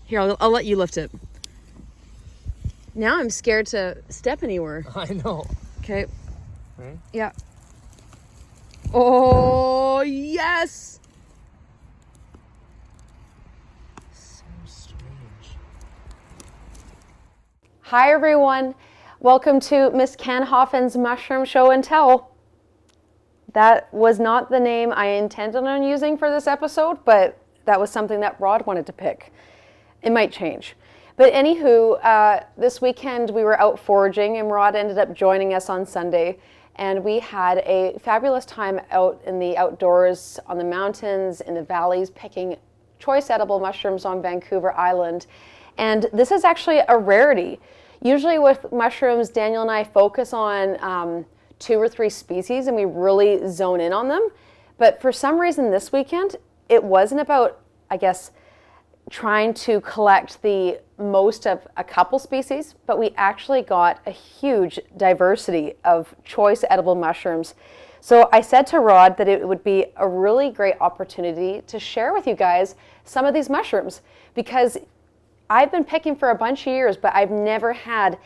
Here, I'll let you lift it. Now I'm scared to step anywhere. I know. Okay. Right? Yeah. Oh, yes! So strange. Hi, everyone. Welcome to Miss Kanhoffen's Mushroom Show and Tell. That was not the name I intended on using for this episode, but that was something that Rod wanted to pick. It might change. But anywho, this weekend we were out foraging and Rod ended up joining us on Sunday. And we had a fabulous time out in the outdoors, on the mountains, in the valleys, picking choice edible mushrooms on Vancouver Island. And this is actually a rarity. Usually with mushrooms, Daniel and I focus on 2 or 3 species and we really zone in on them. But for some reason this weekend, it wasn't about, I guess, trying to collect the most of a couple species, but we actually got a huge diversity of choice edible mushrooms. So I said to Rod that it would be a really great opportunity to share with you guys some of these mushrooms, because I've been picking for a bunch of years, but I've never had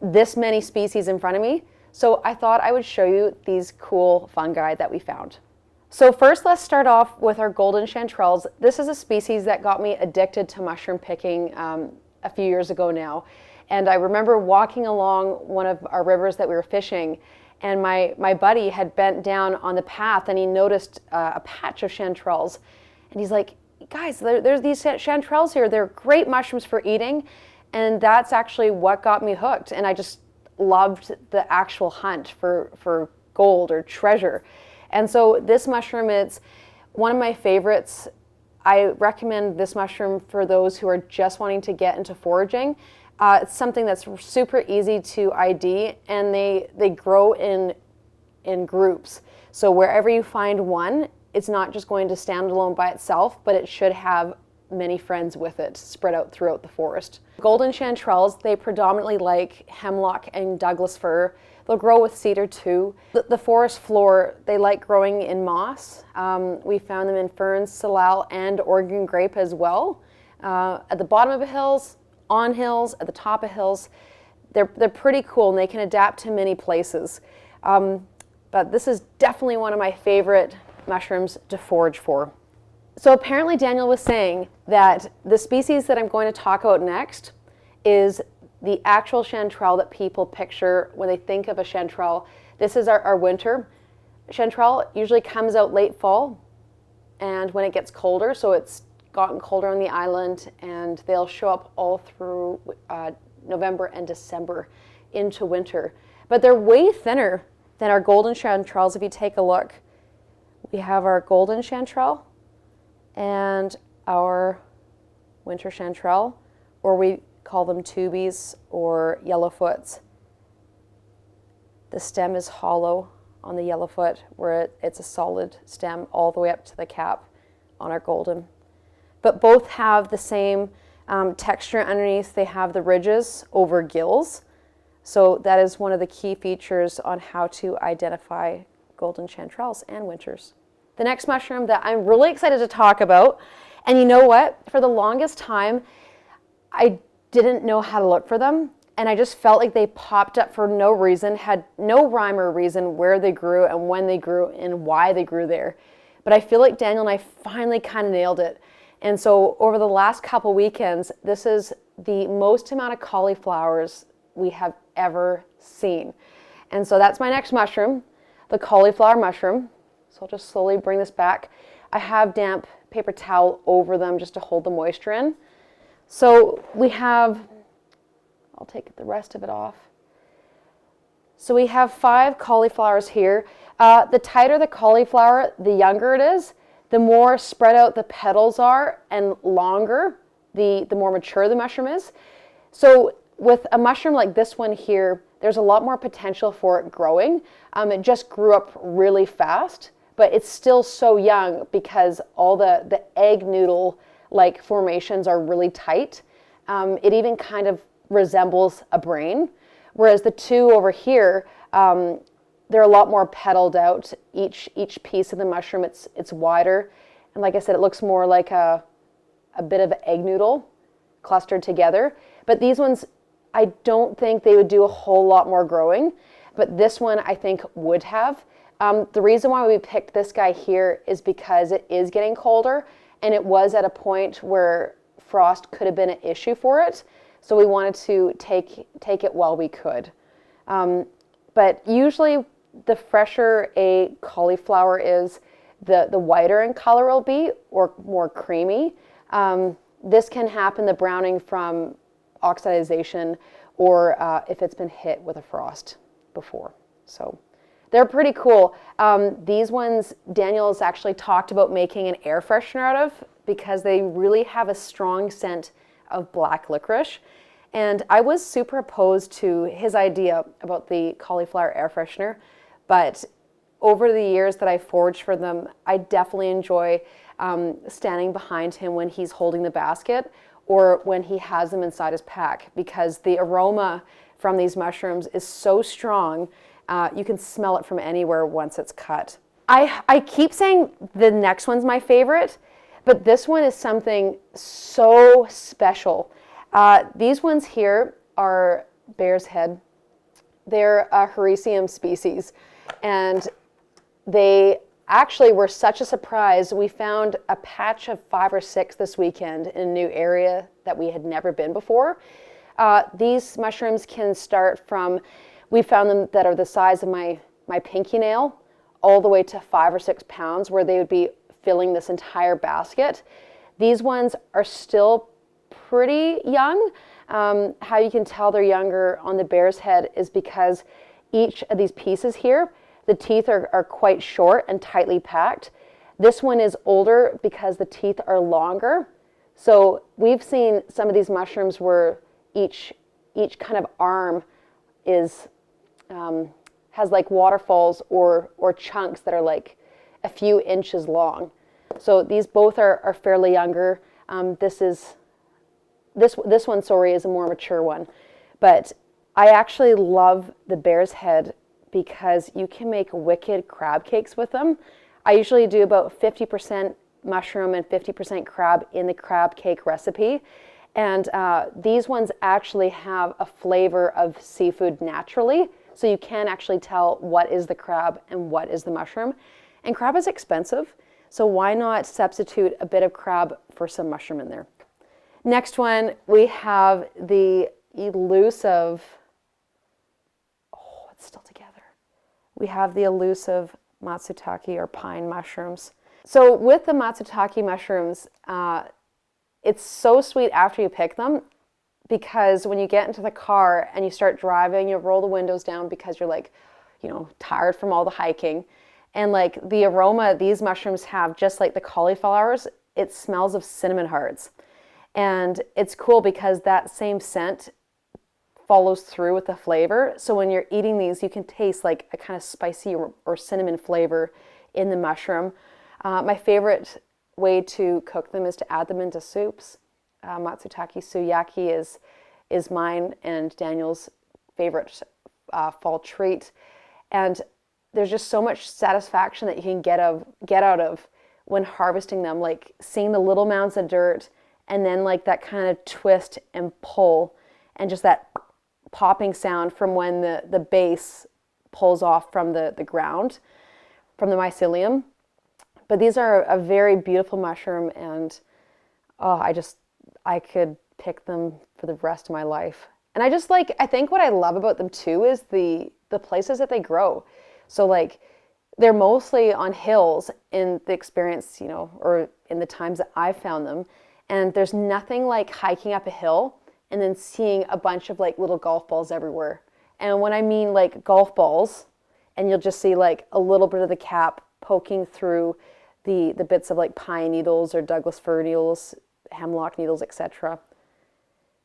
this many species in front of me. So I thought I would show you these cool fungi that we found. So first, let's start off with our golden chanterelles. This is a species that got me addicted to mushroom picking a few years ago now. And I remember walking along one of our rivers that we were fishing, and my buddy had bent down on the path and he noticed a patch of chanterelles. And he's like, guys, there's these chanterelles here. They're great mushrooms for eating. And that's actually what got me hooked. And I just loved the actual hunt for gold or treasure. And so this mushroom, it's one of my favorites. I recommend this mushroom for those who are just wanting to get into foraging. It's something that's super easy to ID, and they grow in groups. So wherever you find one, it's not just going to stand alone by itself, but it should have many friends with it spread out throughout the forest. Golden chanterelles, they predominantly like hemlock and Douglas fir. They'll grow with cedar too. The forest floor, they like growing in moss. We found them in ferns, salal, and Oregon grape as well. At the bottom of the hills, on hills, at the top of hills. They're pretty cool and they can adapt to many places. But this is definitely one of my favorite mushrooms to forage for. So apparently Daniel was saying that the species that I'm going to talk about next is the actual chanterelle that people picture when they think of a chanterelle. This is our winter. Chanterelle usually comes out late fall, and when it gets colder, so it's gotten colder on the island, and they'll show up all through November and December into winter. But they're way thinner than our golden chanterelles. If you take a look, we have our golden chanterelle and our winter chanterelle, or we call them tubies or yellowfoots. The stem is hollow on the yellowfoot, where it's a solid stem all the way up to the cap on our golden. But both have the same texture underneath. They have the ridges over gills. So that is one of the key features on how to identify golden chanterelles and winters. The next mushroom that I'm really excited to talk about, and you know what? For the longest time, I didn't know how to look for them, and I just felt like they popped up for no reason, had no rhyme or reason where they grew and when they grew and why they grew there. But I feel like Daniel and I finally kind of nailed it. And so over the last couple weekends, this is the most amount of cauliflowers we have ever seen. And so that's my next mushroom, the cauliflower mushroom. So I'll just slowly bring this back. I have damp paper towel over them just to hold the moisture in. So we have, I'll take the rest of it off. So we have 5 cauliflowers here. The tighter the cauliflower, the younger it is. The more spread out the petals are and longer, the more mature the mushroom is. So with a mushroom like this one here, there's a lot more potential for it growing. It just grew up really fast, but it's still so young because all the egg noodle-like formations are really tight. It even kind of resembles a brain, whereas the 2 over here, they're a lot more petaled out. Each piece of the mushroom, it's wider. And like I said, it looks more like a bit of an egg noodle. clustered together. But these ones, I don't think they would do a whole lot more growing, but this one I think would have. The reason why we picked this guy here is because it is getting colder, and it was at a point where frost could have been an issue for it. So we wanted to take it while we could. But usually the fresher a cauliflower is, the whiter in color will be, or more creamy. This can happen, the browning, from oxidization, or if it's been hit with a frost before. So they're pretty cool. These ones, Daniel's actually talked about making an air freshener out of, because they really have a strong scent of black licorice. And I was super opposed to his idea about the cauliflower air freshener, but over the years that I foraged for them, I definitely enjoy standing behind him when he's holding the basket or when he has them inside his pack, because the aroma from these mushrooms is so strong. You can smell it from anywhere once it's cut. I keep saying the next one's my favorite, but this one is something so special. These ones here are bear's head. They're a Hericium species, and they actually were such a surprise. We found a patch of 5 or 6 this weekend in a new area that we had never been before. These mushrooms can start from, we found them that are the size of my pinky nail, all the way to 5 or 6 pounds, where they would be filling this entire basket. These ones are still pretty young. How you can tell they're younger on the bear's head is because each of these pieces here, the teeth are quite short and tightly packed. This one is older because the teeth are longer. So we've seen some of these mushrooms where each kind of arm is has like waterfalls or chunks that are like a few inches long. So these both are fairly younger. This one, sorry, is a more mature one. But I actually love the bear's head because you can make wicked crab cakes with them. I usually do about 50% mushroom and 50% crab in the crab cake recipe. And these ones actually have a flavor of seafood naturally. So you can actually tell what is the crab and what is the mushroom. And crab is expensive, so why not substitute a bit of crab for some mushroom in there? Next one, we have the elusive, oh, it's still together. We have the elusive Matsutake or pine mushrooms. So with the Matsutake mushrooms, it's so sweet after you pick them, because when you get into the car and you start driving, you roll the windows down because you're like, tired from all the hiking. And like the aroma these mushrooms have, just like the cauliflowers, it smells of cinnamon hearts. And it's cool because that same scent follows through with the flavor. So when you're eating these, you can taste like a kind of spicy or cinnamon flavor in the mushroom. My favorite way to cook them is to add them into soups. Matsutake suyaki is mine and Daniel's favorite fall treat. And there's just so much satisfaction that you can get out of when harvesting them, like seeing the little mounds of dirt and then like that kind of twist and pull and just that popping sound from when the base pulls off from the ground, from the mycelium. But these are a very beautiful mushroom, and I could pick them for the rest of my life. And I think what I love about them too is the places that they grow. So like they're mostly on hills in the experience, or in the times that I've found them. And there's nothing like hiking up a hill and then seeing a bunch of like little golf balls everywhere. And when I mean like golf balls, and you'll just see like a little bit of the cap poking through the bits of like pine needles or Douglas fir needles, hemlock needles, etc.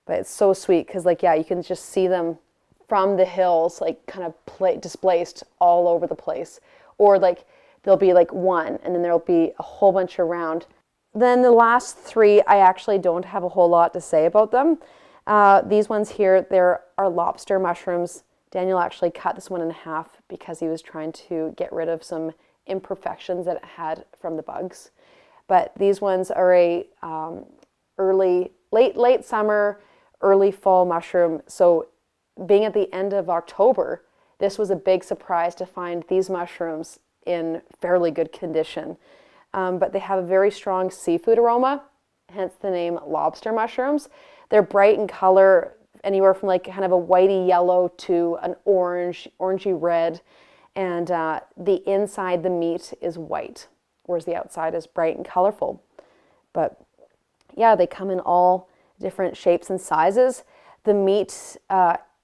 But it's so sweet because you can just see them from the hills, like kind of displaced all over the place. Or like there'll be like one and then there'll be a whole bunch around. Then the last 3, I actually don't have a whole lot to say about them. These ones here, there are lobster mushrooms. Daniel actually cut this one in half because he was trying to get rid of some imperfections that it had from the bugs. But these ones are a early late summer, early fall mushroom. So being at the end of October, this was a big surprise to find these mushrooms in fairly good condition. But they have a very strong seafood aroma, hence the name lobster mushrooms. They're bright in color, anywhere from like kind of a whitey yellow to an orangey red. And the inside, the meat is white, whereas the outside is bright and colorful. But yeah, they come in all different shapes and sizes. The meat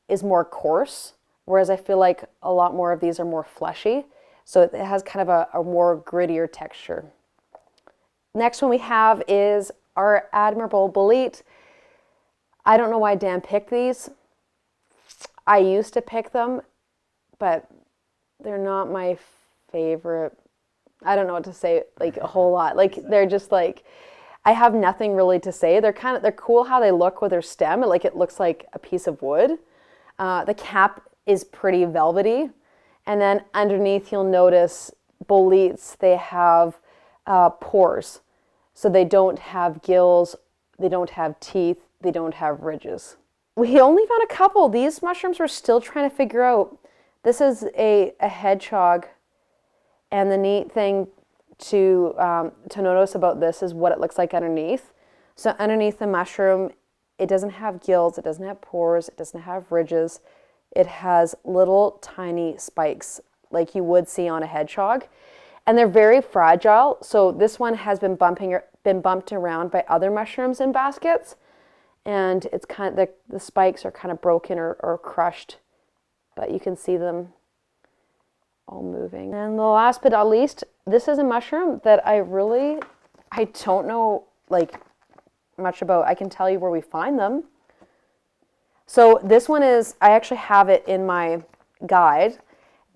is more coarse, whereas I feel like a lot more of these are more fleshy. So it has kind of a more grittier texture. Next one we have is our Admirable bolete. I don't know why Dan picked these. I used to pick them, but they're not my favorite. I don't know what to say, like a whole lot. Like they're just like, I have nothing really to say. They're cool how they look with their stem. Like it looks like a piece of wood. The cap is pretty velvety. And then underneath you'll notice boletes, they have pores. So they don't have gills, they don't have teeth, they don't have ridges. We only found a couple. These mushrooms we're still trying to figure out. This is a hedgehog, and the neat thing to notice about this is what it looks like underneath. So underneath the mushroom, it doesn't have gills, it doesn't have pores, it doesn't have ridges. It has little tiny spikes like you would see on a hedgehog. And they're very fragile. So this one has been bumped around by other mushrooms in baskets. And it's kind of, the spikes are kind of broken or crushed, but you can see them all moving. And the last but not least, this is a mushroom that I don't know like much about. I can tell you where we find them. So this one is, I actually have it in my guide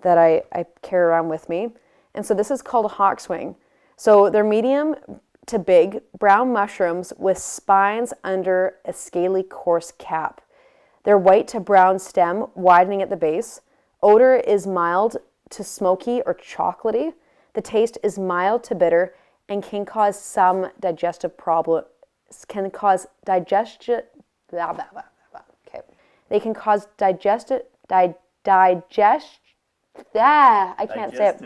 that I carry around with me. And so this is called a hawkswing. So they're medium to big brown mushrooms with spines under a scaly coarse cap. They're white to brown stem, widening at the base. Odor is mild to smoky or chocolatey. The taste is mild to bitter and can cause some digestive problems. Can cause digestion. Okay. They can cause I can't say it.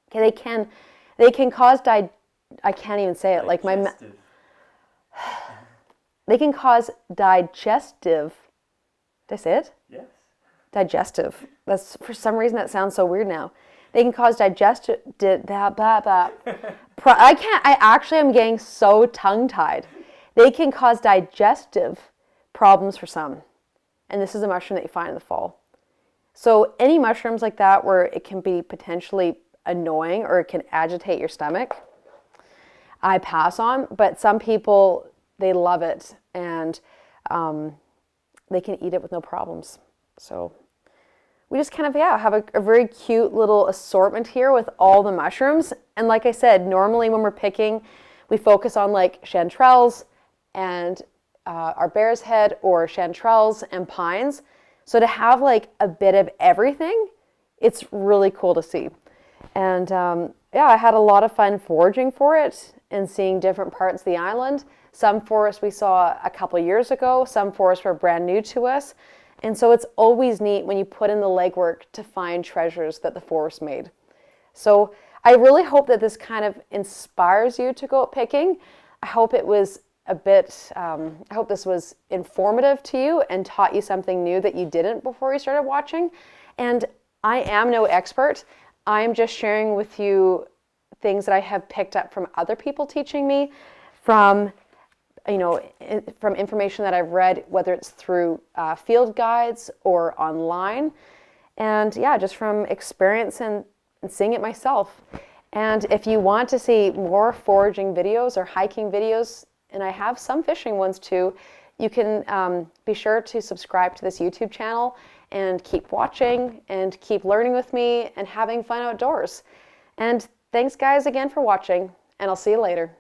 Okay, they can cause I can't even say it. Like they can cause digestive. Did I say it? Yes. Digestive. That's, for some reason that sounds so weird now. They can cause digestive. I actually am getting so tongue-tied. They can cause digestive problems for some. And this is a mushroom that you find in the fall. So any mushrooms like that where it can be potentially annoying or it can agitate your stomach, I pass on. But some people, they love it and they can eat it with no problems. So we just kind of, have a very cute little assortment here with all the mushrooms. And like I said, normally when we're picking, we focus on like chanterelles and our bear's head or chanterelles and pines. So to have like a bit of everything, it's really cool to see. And I had a lot of fun foraging for it and seeing different parts of the island. Some forests we saw a couple years ago, some forests were brand new to us. And so it's always neat when you put in the legwork to find treasures that the forest made. So I really hope that this kind of inspires you to go out picking. I hope it was I hope this was informative to you and taught you something new that you didn't before you started watching. And I am no expert. I'm just sharing with you things that I have picked up from other people teaching me, from information that I've read, whether it's through field guides or online. And just from experience and seeing it myself. And if you want to see more foraging videos or hiking videos, and I have some fishing ones too, you can be sure to subscribe to this YouTube channel and keep watching and keep learning with me and having fun outdoors. And thanks guys again for watching, and I'll see you later.